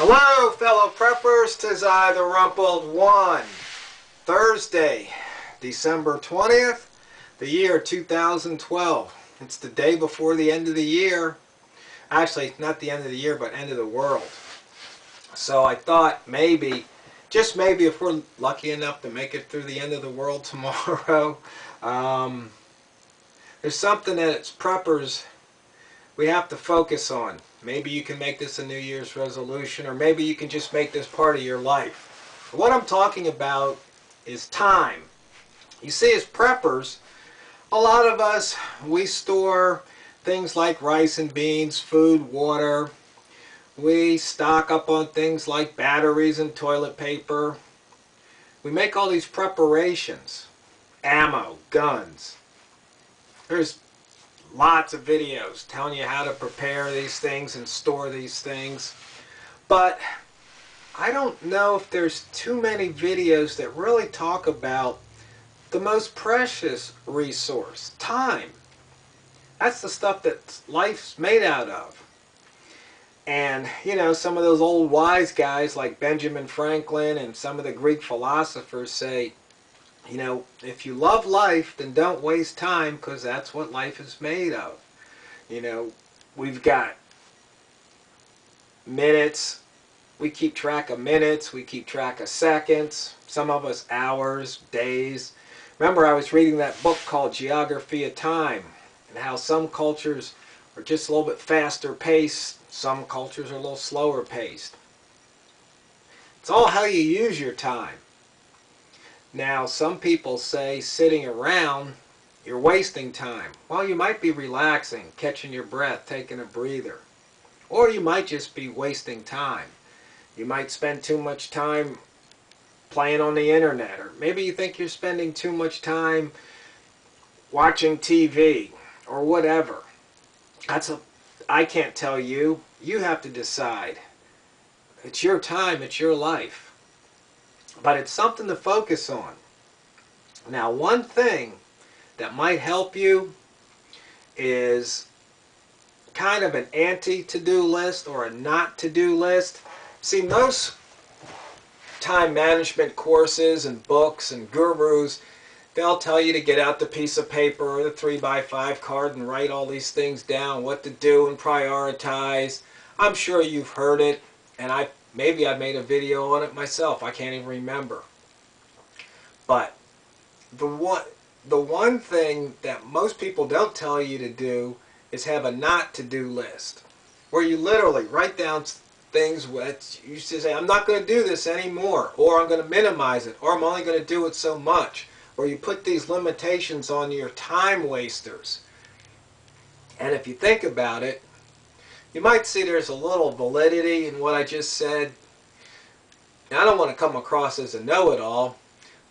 Hello, fellow preppers. 'Tis I, the Rumpled One. Thursday, December 20th, the year 2012. It's the day before the end of the year. Actually, not the end of the year, but end of the world. So I thought maybe, just maybe, if we're lucky enough to make it through the end of the world tomorrow, there's something that as preppers we have to focus on. Maybe you can make this a New Year's resolution, or maybe you can just make this part of your life. What I'm talking about is time. You see, as preppers, a lot of us, we store things like rice and beans, food, water. We stock up on things like batteries and toilet paper. We make all these preparations. Ammo, guns. There's lots of videos telling you how to prepare these things and store these things. But I don't know if there's too many videos that really talk about the most precious resource, time. That's the stuff that life's made out of. And, you know, some of those old wise guys like Benjamin Franklin and some of the Greek philosophers say, you know, if you love life, then don't waste time, because that's what life is made of. You know, we've got minutes. We keep track of minutes. We keep track of seconds. Some of us hours, days. Remember, I was reading that book called Geography of Time, and how some cultures are just a little bit faster paced. Some cultures are a little slower paced. It's all how you use your time. Now, some people say sitting around, you're wasting time. Well, you might be relaxing, catching your breath, taking a breather. Or you might just be wasting time. You might spend too much time playing on the internet. Or maybe you think you're spending too much time watching TV or whatever. I can't tell you. You have to decide. It's your time, it's your life. But it's something to focus on. Now, one thing that might help you is kind of an anti-to-do list or a not-to-do list. See, most time management courses and books and gurus, they'll tell you to get out the piece of paper or the 3x5 card and write all these things down, what to do and prioritize. I'm sure you've heard it, and maybe I made a video on it myself. I can't even remember. But the one thing that most people don't tell you to do is have a not-to-do list, where you literally write down things that you say, I'm not going to do this anymore, or I'm going to minimize it, or I'm only going to do it so much, or you put these limitations on your time wasters. And if you think about it, you might see there's a little validity in what I just said. Now, I don't want to come across as a know-it-all,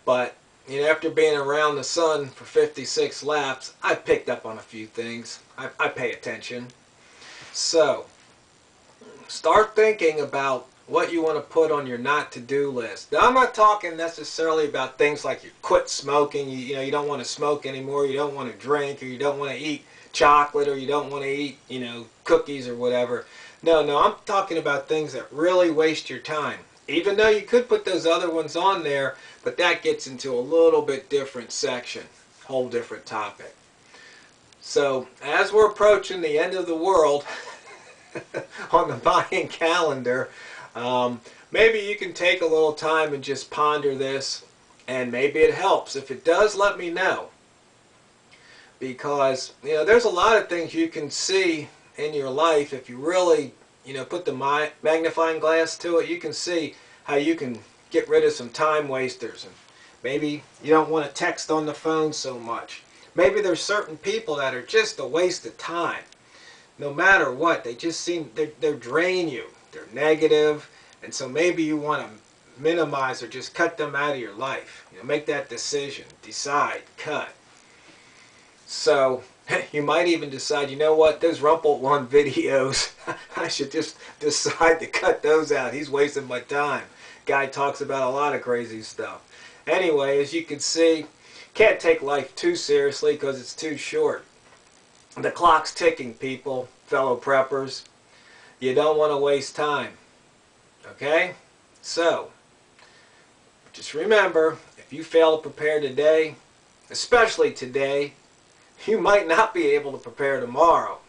but you know, after being around the sun for 56 laps, I've picked up on a few things. I pay attention. So, start thinking about what you want to put on your not-to-do list. Now, I'm not talking necessarily about things like you quit smoking, you know, you don't want to smoke anymore, you don't want to drink, or you don't want to eat chocolate, or you don't want to eat, you know, cookies or whatever. No, I'm talking about things that really waste your time. Even though you could put those other ones on there, but that gets into a little bit different section, whole different topic. So, as we're approaching the end of the world on the Mayan calendar, maybe you can take a little time and just ponder this, and maybe it helps. If it does, let me know. Because, you know, there's a lot of things you can see in your life if you really, you know, put the magnifying glass to it. You can see how you can get rid of some time wasters. And maybe you don't want to text on the phone so much. Maybe there's certain people that are just a waste of time. No matter what, they just seem, they drain you. They're negative. And so maybe you want to minimize or just cut them out of your life. You know, make that decision. Decide. Cut. So, you might even decide, you know what, those TheRumpledOne videos, I should just decide to cut those out. He's wasting my time. Guy talks about a lot of crazy stuff. Anyway, as you can see, can't take life too seriously because it's too short. The clock's ticking, people, fellow preppers. You don't want to waste time. Okay? So, just remember, if you fail to prepare today, especially today, you might not be able to prepare tomorrow.